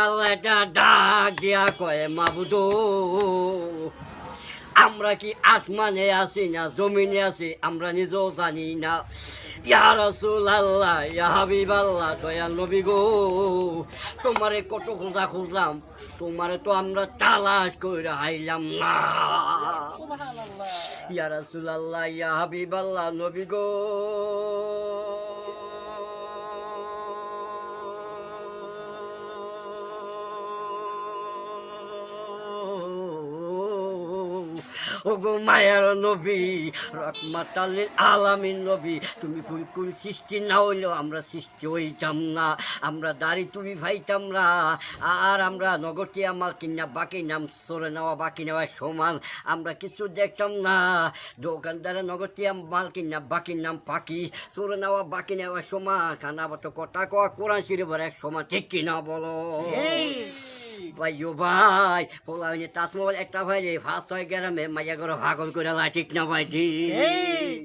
আল্লাহ একটা ডাক দিয়া কয় মাবুদো আমরা কি আসমানে আছি না জমিনে আছি আমরা নিজেও জানি না। ইয়া রাসূলুল্লাহ ইয়া হাবিবাল্লাহ দয়াল নবী গো তোমারে কত খোঁজা খুঁজলাম তোমারে তো আমরা তালাশ করে আইলাম না। ইয়া রাসূলুল্লাহ ইয়া হাবিবাল্লাহ নবী গো ওগো মায়ার নবী রহমাতাল আলামিন নবী তুমি ফুলকুল সৃষ্টি না হইলেও আমরা সৃষ্টি হইতাম না, আমরা দাড়ি তুমি ভাইতাম না। আর আমরা নগরটিয়া মাল কিনা বাকি নাম সরে নেওয়া বাকি নেওয়া সমান, আমরা কিছু দেখতাম না। দোকানদারের নগরটিয়া মাল কিনা বাকি নাম পাখি সরে নেওয়া বাকি নেওয়া সমান, খানা বাতো কটা কোয়া কোরআন শরীফের এক সমান, ঠিক কিনা বলো ভাইও ভাই পোলা হইনি তাজমহল একটা ভাই ফার্স্ট হয় গ্রামে মাইয়া করে ভাগল করে ঠিক না ভাই ঠিক।